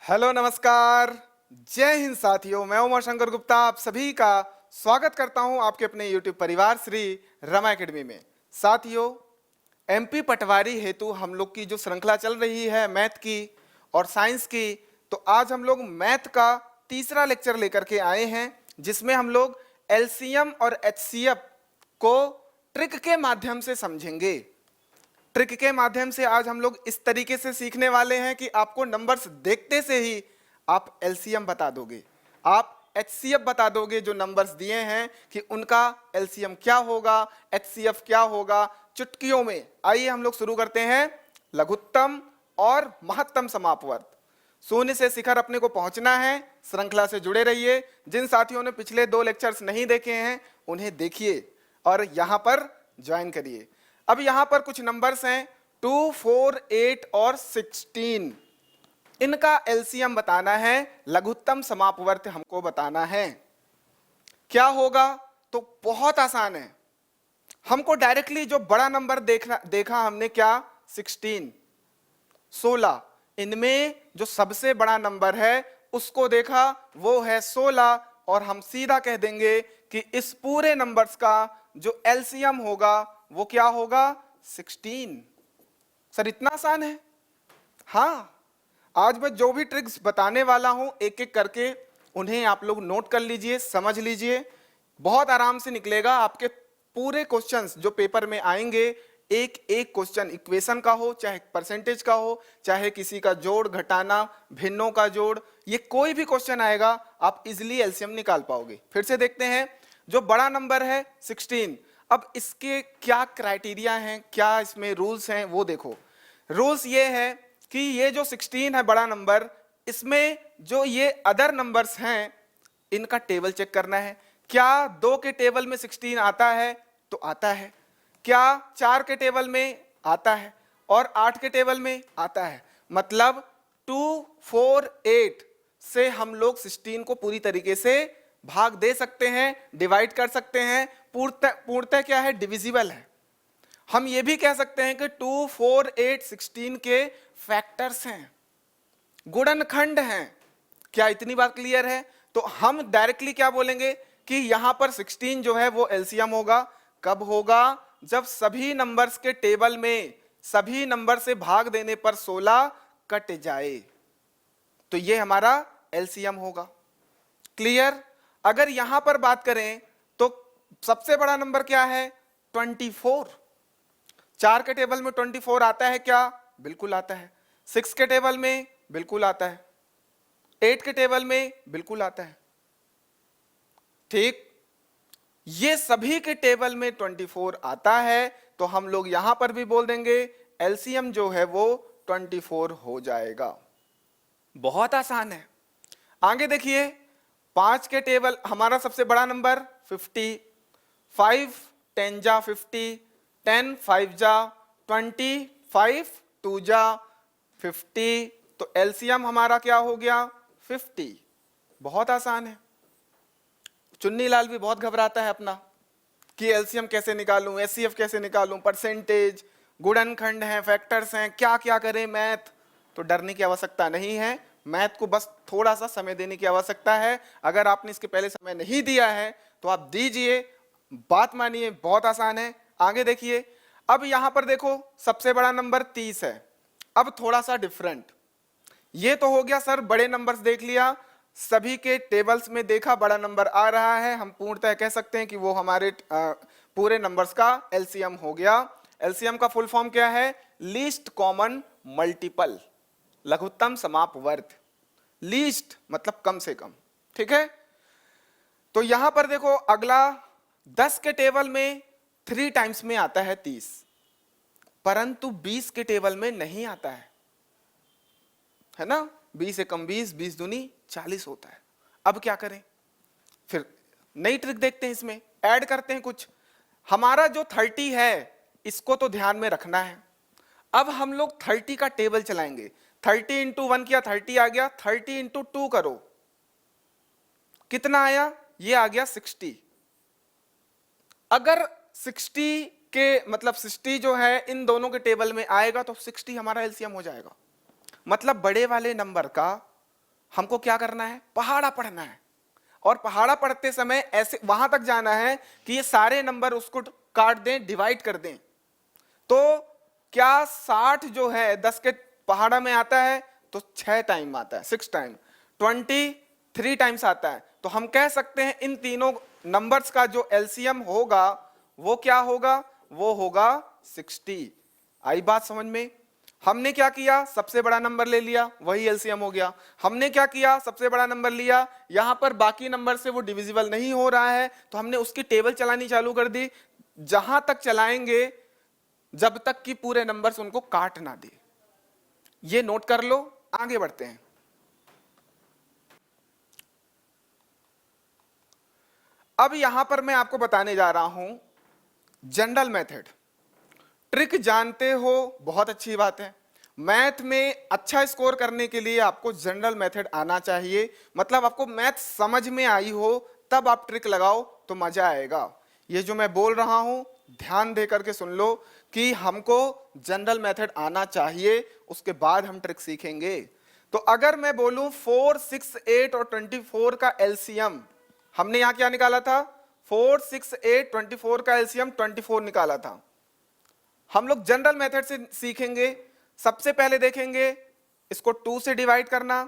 Hello नमस्कार, जय हिंद साथियों। मैं उमा शंकर गुप्ता आप सभी का स्वागत करता हूं आपके अपने यूट्यूब परिवार श्री रमा एकेडमी में। साथियों, एमपी पटवारी हेतु हम लोग की जो श्रृंखला चल रही है मैथ की और साइंस की, तो आज हम लोग मैथ का तीसरा लेक्चर लेकर के आए हैं, जिसमें हम लोग एलसीएम और एचसीएफ को ट्रिक के माध्यम से समझेंगे। ट्रिक के माध्यम से आज हम लोग इस तरीके से सीखने वाले हैं कि आपको नंबर्स देखते से ही आप एलसीएम बता दोगे, आप एचसीएफ बता दोगे। जो नंबर्स दिए हैं कि उनका एलसीएम क्या होगा, एचसीएफ क्या होगा, चुटकियों में। आइए हम लोग शुरू करते हैं। लघुत्तम और महत्तम समापवर्त, शून्य से शिखर अपने को पहुंचना है। श्रृंखला से जुड़े रहिए। जिन साथियों ने पिछले 2 लेक्चर्स नहीं देखे हैं उन्हें देखिए और यहां पर ज्वाइन करिए। अब यहां पर कुछ नंबर्स हैं 2, 4, 8 और 16। इनका एलसीएम बताना है, लघुत्तम समापवर्त हमको बताना है। क्या होगा? तो बहुत आसान है। हमको डायरेक्टली जो बड़ा नंबर देखा हमने क्या, 16। इनमें जो सबसे बड़ा नंबर है उसको देखा, वो है 16, और हम सीधा कह देंगे कि इस पूरे नंबर्स का जो एलसीएम होगा वो क्या होगा, 16। सर इतना आसान है? हाँ, आज मैं जो भी ट्रिक्स बताने वाला हूं एक एक करके उन्हें आप लोग नोट कर लीजिए, समझ लीजिए। बहुत आराम से निकलेगा आपके पूरे क्वेश्चंस जो पेपर में आएंगे। एक एक क्वेश्चन इक्वेशन का हो, चाहे परसेंटेज का हो, चाहे किसी का जोड़ घटाना, भिन्नों का जोड़, ये कोई भी क्वेश्चन आएगा आप इजिली एलसीएम निकाल पाओगे। फिर से देखते हैं, जो बड़ा नंबर है 16। अब इसके क्या क्राइटेरिया हैं, क्या इसमें रूल्स हैं, वो देखो। रूल्स ये है कि ये जो 16 है बड़ा नंबर, इसमें जो ये अदर नंबर्स हैं इनका टेबल चेक करना है। क्या 2 के टेबल में 16 आता है? तो आता है। क्या 4 के टेबल में आता है और 8 के टेबल में आता है? मतलब 2, 4, 8 से हम लोग 16 को पूरी तरीके से भाग दे सकते हैं, डिवाइड कर सकते हैं। पूर्णतः क्या है, डिविजिबल है। हम ये भी कह सकते हैं कि 2, 4, 8, 16 के फैक्टर्स हैं, गुणनखंड हैं। क्या इतनी बात क्लियर है? तो हम डायरेक्टली क्या बोलेंगे कि यहां पर 16 जो है वो एलसीएम होगा। कब होगा? जब सभी नंबर्स के टेबल में सभी नंबर से भाग देने पर 16 कट जाए, तो ये हमारा एलसीएम होगा। क्लियर? अगर यहां पर बात करें तो सबसे बड़ा नंबर क्या है, 24। 4 के टेबल में 24 आता है क्या? बिल्कुल आता है। 6 के टेबल में बिल्कुल आता है। 8 के टेबल में बिल्कुल आता है। ठीक, ये सभी के टेबल में 24 आता है, तो हम लोग यहां पर भी बोल देंगे एलसीएम जो है वो 24 हो जाएगा। बहुत आसान है। आगे देखिए, 5 के टेबल, हमारा सबसे बड़ा नंबर 50। 5 10 जा 50, 10 5 जा 20, 5 2 जा 50, तो एलसीएम हमारा क्या हो गया, 50। बहुत आसान है। चुन्नी लाल भी बहुत घबराता है अपना कि एलसीएम कैसे निकालूं, एचसीएफ कैसे निकालूं, परसेंटेज, गुणनखंड हैं, फैक्टर्स हैं, क्या क्या करें मैथ। तो डरने की आवश्यकता नहीं है। मैथ को बस थोड़ा सा समय देने की आवश्यकता है। अगर आपने इसके पहले समय नहीं दिया है तो आप दीजिए, बात मानिए, बहुत आसान है। आगे देखिए, अब यहां पर देखो सबसे बड़ा नंबर 30 है। अब थोड़ा सा डिफरेंट, ये तो हो गया सर बड़े नंबर्स देख लिया, सभी के टेबल्स में देखा बड़ा नंबर आ रहा है, हम पूर्णतः कह सकते हैं कि वो हमारे पूरे नंबर्स का एलसीएम हो गया। एलसीएम का फुल फॉर्म क्या है, लीस्ट कॉमन मल्टीपल, लघुत्तम समापवर्त। लीस्ट मतलब कम से कम। ठीक है, तो यहां पर देखो अगला 10 के टेबल में 3 टाइम्स में आता है 30, परंतु 20 के टेबल में नहीं आता है ना। 20 एकम 20, 20 दूनी 40 होता है। अब क्या करें? फिर नई ट्रिक देखते हैं, इसमें ऐड करते हैं कुछ। हमारा जो 30 है इसको तो ध्यान में रखना है। अब हम लोग 30 का टेबल चलाएंगे। 30 इंटू 1 किया 30 आ गया, 30 इंटू 2 करो, कितना आया, ये आ गया 60। अगर 60 के मतलब 60 जो है इन दोनों के टेबल में आएगा तो 60 हमारा एलसीएम हो जाएगा। मतलब बड़े वाले नंबर का हमको क्या करना है, पहाड़ा पढ़ना है। और पहाड़ा पढ़ते समय ऐसे वहां तक जाना है कि ये सारे नंबर उसको काट दें, डिवाइड कर दें। तो क्या 60 जो है 10 के पहाड़ा में आता है, तो 6 टाइम आता है, 6 टाइम। 23 टाइम्स आता है। तो हम कह सकते हैं इन तीनों नंबर्स का जो एलसीएम होगा वो क्या होगा, वो होगा 60। आई बात समझ में? हमने क्या किया, सबसे बड़ा नंबर ले लिया, वही एलसीएम हो गया। हमने क्या किया, सबसे बड़ा नंबर लिया, यहां पर बाकी नंबर से वो डिविजिबल नहीं हो रहा है, तो हमने उसकी टेबल चलानी चालू कर दी। जहां तक चलाएंगे जब तक कि पूरे नंबर्स उनको काट ना दे। ये नोट कर लो, आगे बढ़ते हैं। अब यहां पर मैं आपको बताने जा रहा हूं जनरल मेथड। ट्रिक जानते हो, बहुत अच्छी बात है। मैथ में अच्छा स्कोर करने के लिए आपको जनरल मेथड आना चाहिए, मतलब आपको मैथ समझ में आई हो तब आप ट्रिक लगाओ तो मजा आएगा। ये जो मैं बोल रहा हूं ध्यान दे करके सुन लो कि हमको जनरल मेथड आना चाहिए, उसके बाद हम ट्रिक सीखेंगे। तो अगर मैं बोलूं 4, 6, 8 और 24 का एलसीएम, हमने यहां क्या निकाला था, 4, 6, 8, 24 का एलसीएम 24 निकाला था। हम लोग जनरल मेथड से सीखेंगे। सबसे पहले देखेंगे इसको 2 से डिवाइड करना,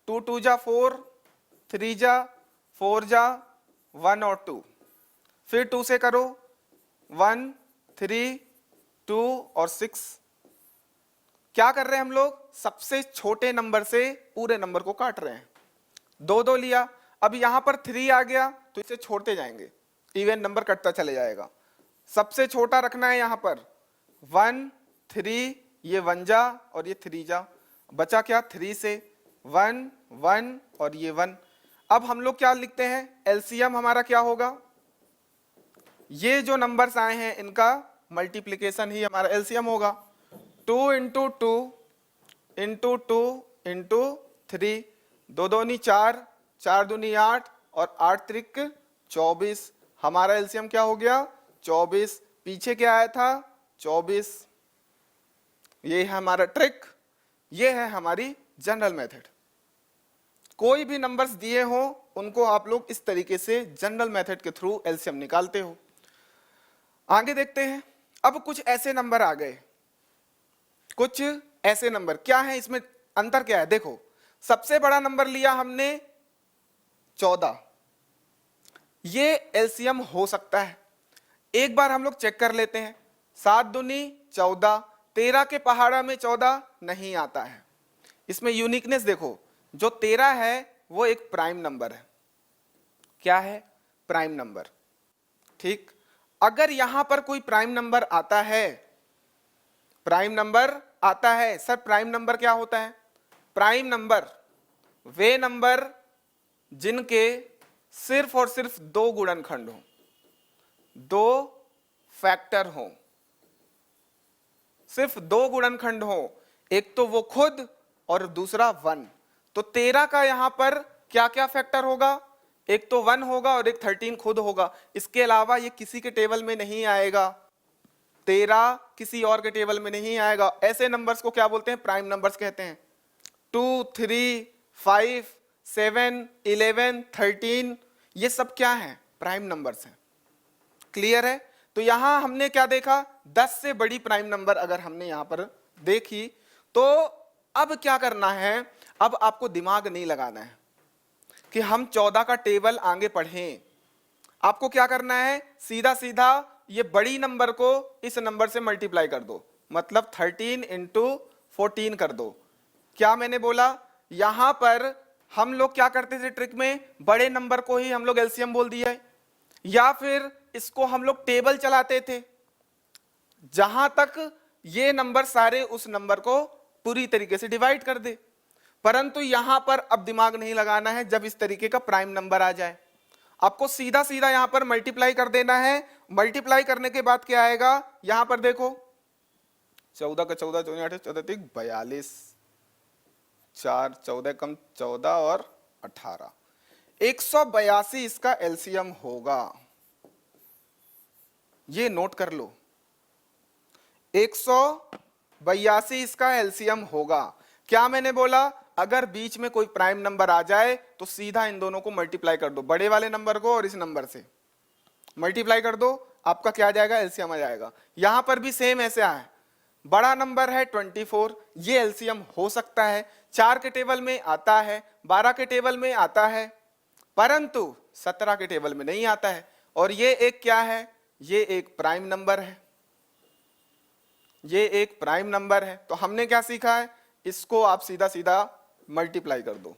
2 2 जा 4, 3 जा 4 जा 1 और 2, फिर 2 से करो 1, 3, 2 और 6। क्या कर रहे हैं हम लोग, सबसे छोटे नंबर से पूरे नंबर को काट रहे हैं। 2 2 लिया, अब यहां पर 3 आ गया तो इसे छोड़ते जाएंगे, इवन नंबर कटता चले जाएगा। सबसे छोटा रखना है यहां पर 1, 3, ये 1 जा और ये 3 जा, बचा क्या 3 से 1 1 और ये 1। अब हम लोग क्या लिखते हैं, एलसीएम हमारा क्या होगा, ये जो नंबर्स आए हैं इनका मल्टीप्लिकेशन ही हमारा एलसीएम होगा। 2 इंटू 2 इंटू 2 इंटू 3, 2 दूनी 4, 4 दूनी 8 और 8 त्रिक 24। हमारा एलसीएम क्या हो गया 24। पीछे क्या आया था 24। ये है हमारा ट्रिक, ये है हमारी जनरल मेथड। कोई भी नंबर्स दिए हो उनको आप लोग इस तरीके से जनरल मेथड के थ्रू एलसीएम निकालते हो। आगे देखते हैं। अब कुछ ऐसे नंबर आ गए, कुछ ऐसे नंबर क्या है, इसमें अंतर क्या है देखो। सबसे बड़ा नंबर लिया हमने 14, ये एलसीएम हो सकता है। एक बार हम लोग चेक कर लेते हैं। 7 दूनी 14, 13 के पहाड़ा में 14 नहीं आता है। इसमें यूनिकनेस देखो, जो 13 है वो एक प्राइम नंबर है। क्या है, प्राइम नंबर। ठीक, अगर यहां पर कोई प्राइम नंबर आता है, प्राइम नंबर आता है, सर प्राइम नंबर क्या होता है, प्राइम नंबर वे नंबर जिनके सिर्फ और सिर्फ 2 गुणनखंड हो, 2 फैक्टर हो, सिर्फ 2 गुणनखंड हो, एक तो वो खुद और दूसरा 1। तो 13 का यहां पर क्या क्या फैक्टर होगा, एक तो 1 होगा और एक 13 खुद होगा। इसके अलावा ये किसी के टेबल में नहीं आएगा, 13 किसी और के टेबल में नहीं आएगा। ऐसे नंबर्स को क्या बोलते हैं, प्राइम नंबर्स कहते हैं। 2, 3, 5, 7, 11, 13 ये सब क्या है, प्राइम नंबर्स हैं। क्लियर है? तो यहां हमने क्या देखा, 10 से बड़ी प्राइम नंबर अगर हमने यहां पर देखी, तो अब क्या करना है, अब आपको दिमाग नहीं लगाना है कि हम 14 का टेबल आगे पढ़ें। आपको क्या करना है, सीधा सीधा ये बड़ी नंबर को इस नंबर से मल्टीप्लाई कर दो, मतलब 13 इंटू 14 कर दो। क्या मैंने बोला, यहां पर हम लोग क्या करते थे ट्रिक में, बड़े नंबर को ही हम लोग एलसीएम बोल दिया है, या फिर इसको हम लोग टेबल चलाते थे जहां तक ये नंबर सारे उस नंबर को पूरी तरीके से डिवाइड कर दे। परंतु यहां पर अब दिमाग नहीं लगाना है। जब इस तरीके का प्राइम नंबर आ जाए, आपको सीधा सीधा यहां पर मल्टीप्लाई कर देना है। मल्टीप्लाई करने के बाद क्या आएगा, यहां पर देखो 14 का 14, 14 8 14 42, 4 14 कम 14 और 18, 182 इसका एलसीएम होगा। ये नोट कर लो, 182 इसका एलसीएम होगा। क्या मैंने बोला, अगर बीच में कोई प्राइम नंबर आ जाए तो सीधा इन दोनों को मल्टीप्लाई कर दो, बड़े वाले नंबर को और इस नंबर से मल्टीप्लाई कर दो, आपका क्या आ जाएगा, एलसीएम आ जाएगा। यहां पर भी सेम ऐसे है, बड़ा नंबर है 24, ये एलसीएम हो सकता है, 4 के टेबल में आता है, 12 के टेबल में आता है, परंतु 17 के टेबल में नहीं आता है। और ये एक क्या है, ये एक प्राइम नंबर है, ये एक प्राइम नंबर है। तो हमने क्या सीखा है, इसको आप सीधा सीधा मल्टीप्लाई कर दो।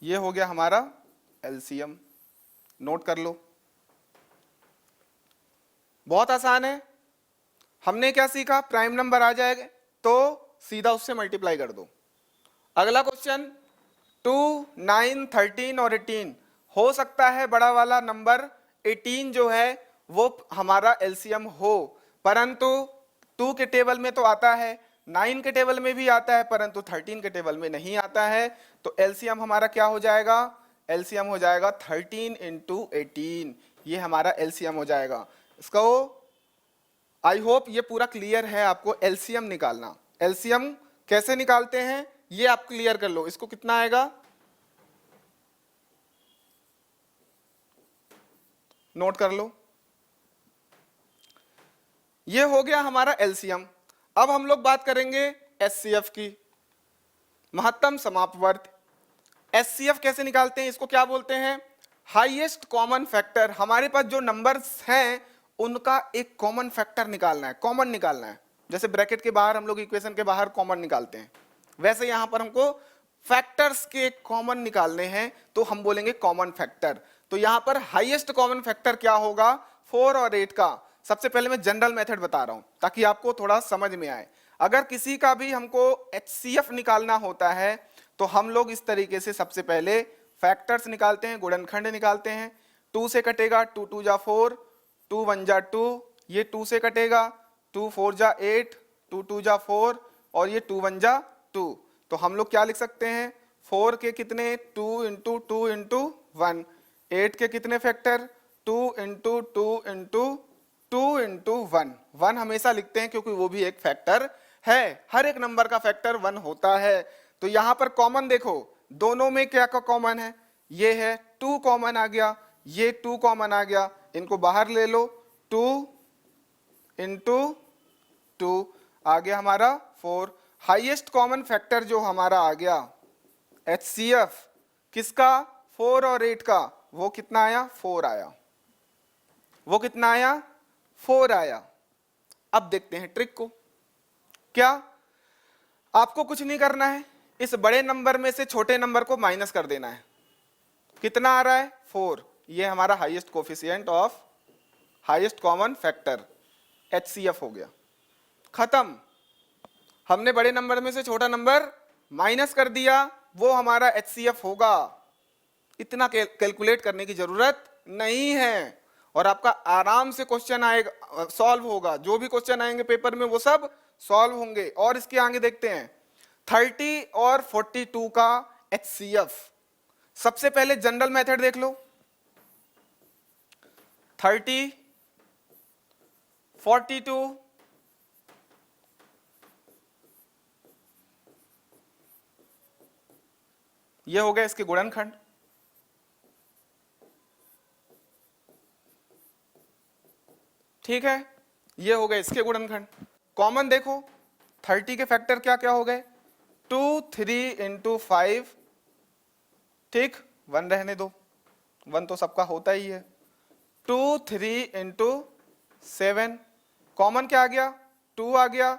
ये हो गया हमारा एलसीएम, नोट कर लो, बहुत आसान है। हमने क्या सीखा, प्राइम नंबर आ जाएगा तो सीधा उससे मल्टीप्लाई कर दो। अगला क्वेश्चन, 2, 9, 13 और 18 हो सकता है बड़ा वाला नंबर 18 जो है वो हमारा एलसीएम हो, परंतु 2 के टेबल में तो आता है, 9 के टेबल में भी आता है, परंतु 13 के टेबल में नहीं आता है। तो एलसीएम हमारा क्या हो जाएगा, एलसीएम हो जाएगा 13 इंटू 18, ये हमारा एलसीएम हो जाएगा। इसको आई होप ये पूरा क्लियर है आपको। एलसीएम निकालना, एलसीएम कैसे निकालते हैं ये आप क्लियर कर लो। इसको कितना आएगा, नोट कर लो, ये हो गया हमारा एलसीएम। अब हम लोग बात करेंगे एचसीएफ की, महत्तम समापवर्ती। एचसीएफ कैसे निकालते हैं, इसको क्या बोलते हैं, हाईएस्ट कॉमन फैक्टर। हमारे पास जो नंबर्स हैं उनका एक कॉमन फैक्टर निकालना है, कॉमन निकालना है। जैसे ब्रैकेट के बाहर हम लोग इक्वेशन के बाहर कॉमन निकालते हैं, वैसे यहां पर हमको फैक्टर्स के कॉमन निकालने हैं, तो हम बोलेंगे कॉमन फैक्टर। तो यहां पर हाईएस्ट कॉमन फैक्टर क्या होगा, 4 और 8 का। सबसे पहले मैं जनरल मेथड बता रहा हूं ताकि आपको थोड़ा समझ में आए। अगर किसी का भी हमको एचसीएफ निकालना होता है तो हम लोग इस तरीके से सबसे पहले फैक्टर्स निकालते हैं, गुणनखंड निकालते हैं। 2 से कटेगा, 2 2 जा 4, 2 1 जा 2, ये 2 से कटेगा, 2 4 जा 8, 2 2 जा 4 और ये 2 1 जा 2। तो हम लोग क्या लिख सकते हैं, 4 के कितने, 2 इंटू 2 इंटू 1, 8 के कितने फैक्टर, 2 इंटू 2 इंटू 2 इंटू 1। 1 हमेशा लिखते हैं क्योंकि वो भी एक फैक्टर है, हर एक नंबर का फैक्टर 1 होता है। तो यहां पर कॉमन देखो, दोनों में क्या का कॉमन है, ये है 2 कॉमन आ गया, ये 2 कॉमन आ गया, इनको बाहर ले लो, 2 इंटू 2 आ गया हमारा 4। हाईएस्ट कॉमन फैक्टर जो हमारा आ गया एचसीएफ किसका, 4 और 8 का, वो कितना आया, 4 आया, वो कितना आया, 4 आया। अब देखते हैं ट्रिक को। क्या, आपको कुछ नहीं करना है, इस बड़े नंबर में से छोटे नंबर को माइनस कर देना है। कितना आ रहा है, 4, ये हमारा highest coefficient of highest common factor HCF हो गया, खत्म। हमने बड़े नंबर में से छोटा नंबर माइनस कर दिया, वो हमारा एचसीएफ होगा। इतना कैलकुलेट करने की जरूरत नहीं है और आपका आराम से क्वेश्चन आएगा, सॉल्व होगा। जो भी क्वेश्चन आएंगे पेपर में वो सब सॉल्व होंगे। और इसके आगे देखते हैं 30 और 42 का एचसीएफ। सबसे पहले जनरल मेथड देख लो, 30 42 ये हो गया इसके गुणनखंड, ठीक है, ये हो गए इसके गुणनखंड। कॉमन देखो, 30 के फैक्टर क्या क्या हो गए, 2 3 इंटू 5, ठीक, 1 रहने दो, 1 तो सबका होता ही है, 2 3 इंटू 7, कॉमन क्या आ गया, 2 आ गया,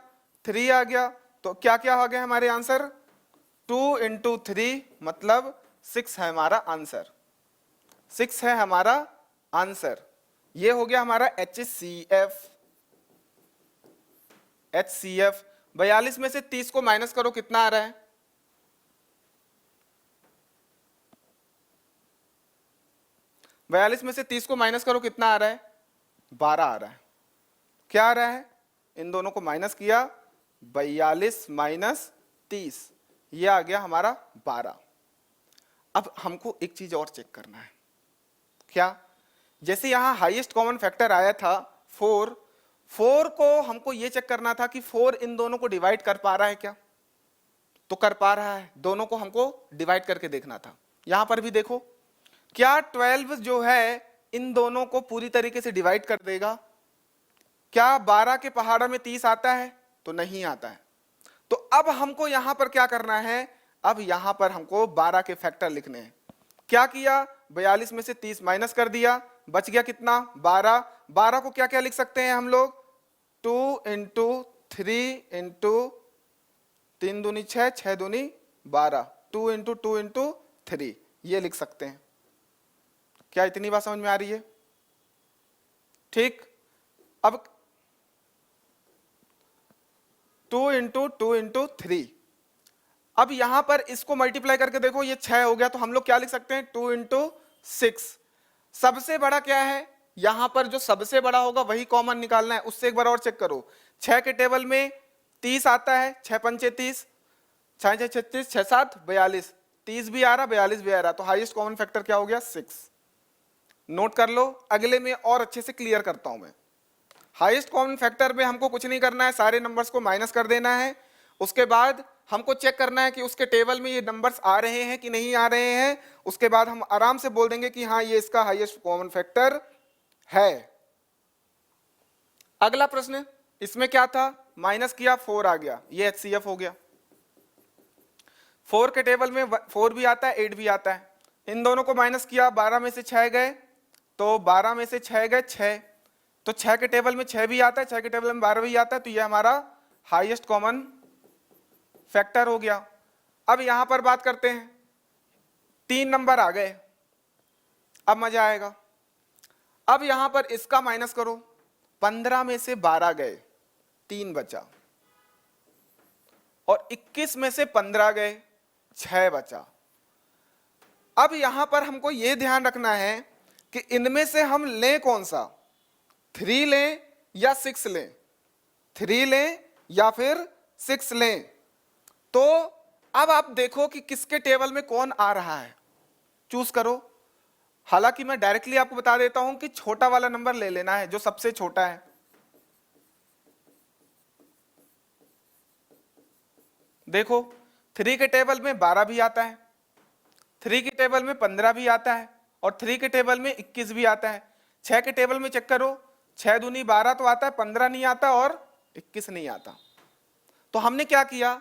3 आ गया, तो क्या क्या आ गया हमारे आंसर, 2 इंटू 3 मतलब 6 है हमारा आंसर, 6 है हमारा आंसर। ये हो गया हमारा एचसीएफ। एचसीएफ 42 में से 30 को माइनस करो, कितना आ रहा है, 42 में से 30 को माइनस करो, कितना आ रहा है, 12 आ रहा है। क्या आ रहा है, इन दोनों को माइनस किया, 42 माइनस 30, ये आ गया हमारा 12। अब हमको एक चीज और चेक करना है, क्या, जैसे यहाँ हाईएस्ट कॉमन फैक्टर आया था 4, 4 को हमको ये चेक करना था कि 4 इन दोनों को डिवाइड कर पा रहा है क्या, तो कर पा रहा है, दोनों को हमको डिवाइड करके देखना था। यहां पर भी देखो, क्या 12 जो है इन दोनों को पूरी तरीके से डिवाइड कर देगा? क्या 12 के पहाड़ा में 30 आता है? तो नहीं आता है। तो अब हमको यहां पर क्या करना है, अब यहां पर हमको 12 के फैक्टर लिखने हैं। क्या किया, 42 में से 30 माइनस कर दिया, बच गया कितना, 12। 12 को क्या क्या लिख सकते हैं हम लोग, 2 इंटू 3 इंटू 3 दूनी 6, 6 दूनी 12, 2 इंटू 2 इंटू 3, ये लिख सकते हैं। क्या इतनी बात समझ में आ रही है? ठीक, अब 2 इंटू 2 इंटू 3, अब यहां पर इसको मल्टीप्लाई करके देखो, ये 6 हो गया, तो हम लोग क्या लिख सकते हैं, 2 इंटू 6। सबसे बड़ा क्या है, यहां पर जो सबसे बड़ा होगा वही कॉमन निकालना है। उससे एक बार और चेक करो, 6 के टेबल में 30 आता है, 6 पंचे 30, 6 6 36, 6 7 42, 30 भी आ रहा, 42 भी आ रहा, तो हाईएस्ट कॉमन फैक्टर क्या हो गया, 6। नोट कर लो, अगले में और अच्छे से क्लियर करता हूं मैं। हाईएस्ट कॉमन फैक्टर में हमको कुछ नहीं करना है, सारे नंबर्स को माइनस कर देना है। उसके बाद हमको चेक करना है कि उसके टेबल में ये नंबर्स आ रहे हैं कि नहीं आ रहे हैं। उसके बाद हम आराम से बोल देंगे कि हाँ ये इसका हाईएस्ट कॉमन फैक्टर है। अगला प्रश्न, इसमें क्या था, माइनस किया 4 आ गया, ये एचसीएफ हो गया। 4 के टेबल में 4 भी आता है, 8 भी आता है, इन दोनों को माइनस किया, 12 में से 6 गए, तो 12 में से 6 गए 6, तो 6 के टेबल में 6 भी आता है, 6 के टेबल में 12 भी आता है, तो ये हमारा हाईएस्ट कॉमन फैक्टर हो गया। अब यहां पर बात करते हैं, 3 नंबर आ गए, अब मजा आएगा। अब यहां पर इसका माइनस करो, 15 में से 12 गए, 3 बचा, और 21 में से 15 गए, 6 बचा। अब यहां पर हमको यह ध्यान रखना है कि इनमें से हम लें कौन सा, 3 लें या 6 लें, 3 लें या फिर 6 लें। तो अब आप देखो कि किसके टेबल में कौन आ रहा है, चूज करो। हालांकि मैं डायरेक्टली आपको बता देता हूं कि छोटा वाला नंबर ले लेना है, जो सबसे छोटा है। देखो 3 के टेबल में 12 भी आता है, 3 के टेबल में 15 भी आता है, और 3 के टेबल में 21 भी आता है। 6 के टेबल में चेक करो, 6 दूनी 12 तो आता है, 15 नहीं आता और 21 नहीं आता। तो हमने क्या किया,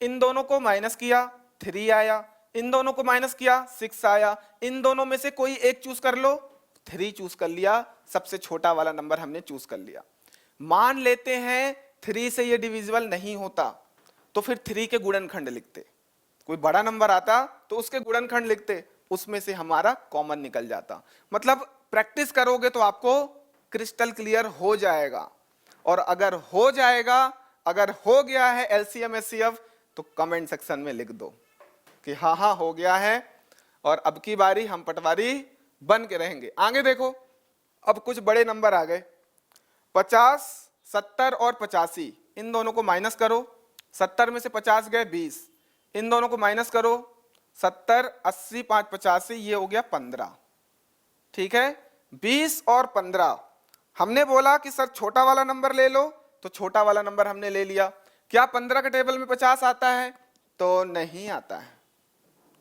इन दोनों को माइनस किया, 3 आया, इन दोनों को माइनस किया, 6 आया, इन दोनों में से कोई एक चूज कर लो, 3 चूज कर लिया, सबसे छोटा वाला नंबर हमने चूज कर लिया। मान लेते हैं 3 से ये डिविजिबल नहीं होता, तो फिर 3 के गुणनखंड लिखते, कोई बड़ा नंबर आता तो उसके गुणनखंड लिखते, उसमें से हमारा कॉमन निकल जाता। मतलब प्रैक्टिस करोगे तो आपको क्रिस्टल क्लियर हो जाएगा। और अगर हो जाएगा, अगर हो गया है एलसीएम एचसीएफ, तो कमेंट सेक्शन में लिख दो कि हाँ हाँ हो गया है, और अब की बारी हम पटवारी बन के रहेंगे। आगे देखो, अब कुछ बड़े नंबर आ गए, 50, 70 और 85, इन दोनों को माइनस करो, 70 में से 50 गए 20, इन दोनों को माइनस करो, 70, 80, 5, 85, ये हो गया 15। ठीक है, 20 और 15, हमने बोला कि सर छोटा वाला नंबर ले लो, तो छोटा वाला नंबर हमने ले लिया। क्या 15 के टेबल में 50 आता है? तो नहीं आता है,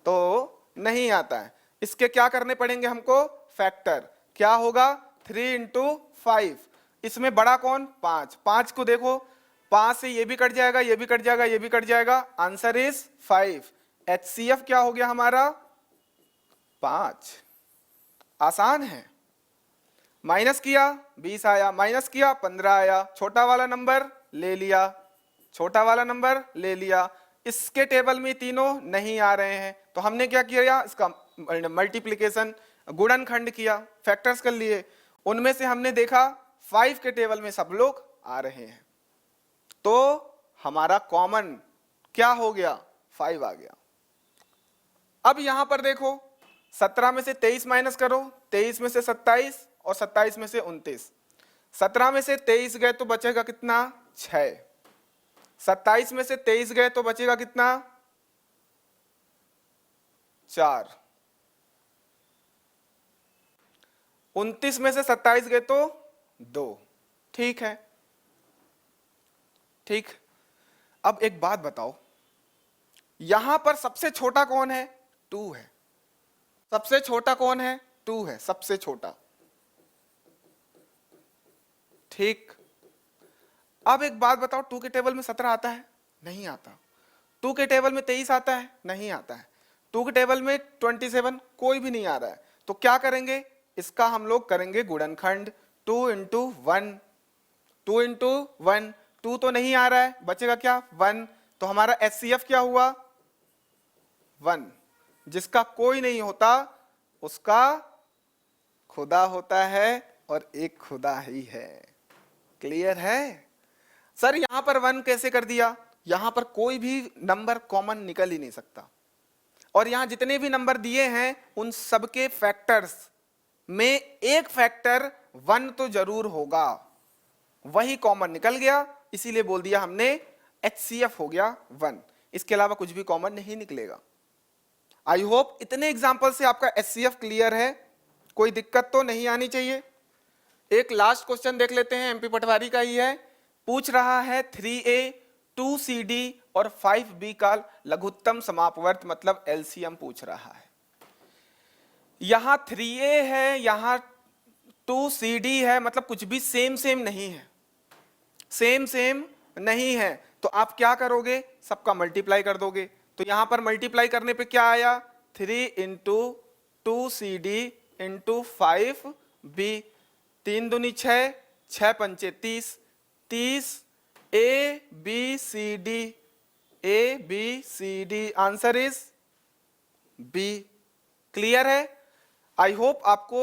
तो नहीं आता है। इसके क्या करने पड़ेंगे हमको, फैक्टर। क्या होगा, 3 इंटू 5, इसमें बड़ा कौन, 5, 5 को देखो, 5 से ये भी कट जाएगा, ये भी कट जाएगा, ये भी कट जाएगा, आंसर इज 5। एचसीएफ क्या हो गया हमारा, 5। आसान है। माइनस किया 20 आया, माइनस किया 15 आया, छोटा वाला नंबर ले लिया, छोटा वाला नंबर ले लिया। इसके टेबल में तीनों नहीं आ रहे हैं, तो हमने क्या किया, इसका मल्टीप्लिकेशन, गुणनखंड किया, फैक्टर्स कर लिए। उनमें से हमने देखा 5 के टेबल में सब लोग आ रहे हैं, तो हमारा कॉमन क्या हो गया, 5 आ गया। अब यहां पर देखो, 17 में से 23 माइनस करो, 23 में से 27 और 27 में से 29, 17 में से 23 गए तो बचेगा कितना, 6, 27 में से 23 गए तो बचेगा कितना, 4। 29 में से 27 गए तो 2। ठीक है, ठीक। अब एक बात बताओ, यहां पर सबसे छोटा कौन है? 2 है। सबसे छोटा कौन है? 2 है, सबसे छोटा। ठीक। अब एक बात बताओ, 2 के टेबल में 17 आता है? नहीं आता। 2 के टेबल में 23 आता है? नहीं आता है। 2 के टेबल में 27 कोई भी नहीं आ रहा है। तो क्या करेंगे? इसका हम लोग करेंगे गुणनखंड। 2 इंटू 1, 2 इंटू 1, 2 तो नहीं आ रहा है, बचेगा क्या? 1। तो हमारा HCF क्या हुआ? 1। जिसका कोई नहीं होता उसका खुदा होता है, और एक खुदा ही है। क्लियर है? सर यहां पर 1 कैसे कर दिया? यहां पर कोई भी नंबर कॉमन निकल ही नहीं सकता, और यहां जितने भी नंबर दिए हैं उन सबके फैक्टर्स में एक फैक्टर 1 तो जरूर होगा, वही कॉमन निकल गया, इसीलिए बोल दिया हमने HCF हो गया 1। इसके अलावा कुछ भी कॉमन नहीं निकलेगा। आई होप इतने एग्जाम्पल से आपका HCF क्लियर है, कोई दिक्कत तो नहीं आनी चाहिए। एक लास्ट क्वेश्चन देख लेते हैं, MP पटवारी का ही है। पूछ रहा है 3A 2CD और 5B का लघुत्तम समापवर्त मतलब LCM पूछ रहा है। यहां 3A है, यहां 2CD है, मतलब कुछ भी सेम सेम नहीं है, सेम सेम नहीं है। तो आप क्या करोगे? सबका मल्टीप्लाई कर दोगे। तो यहां पर मल्टीप्लाई करने पे क्या आया? 3 इंटू 2CD इंटू 5B, 3 दूनी 6, 6 पंचे 30, 30 ABCD, ABCD answer is B। Clear है? आई होप आपको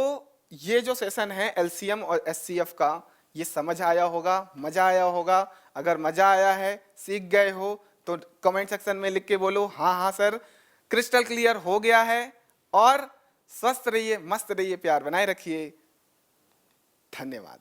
ये जो सेशन है LCM और HCF का ये समझ आया होगा, मजा आया होगा। अगर मजा आया है, सीख गए हो, तो कमेंट सेक्शन में लिख के बोलो हाँ हाँ सर क्रिस्टल क्लियर हो गया है। और स्वस्थ रहिए, मस्त रहिए, प्यार बनाए रखिए। धन्यवाद।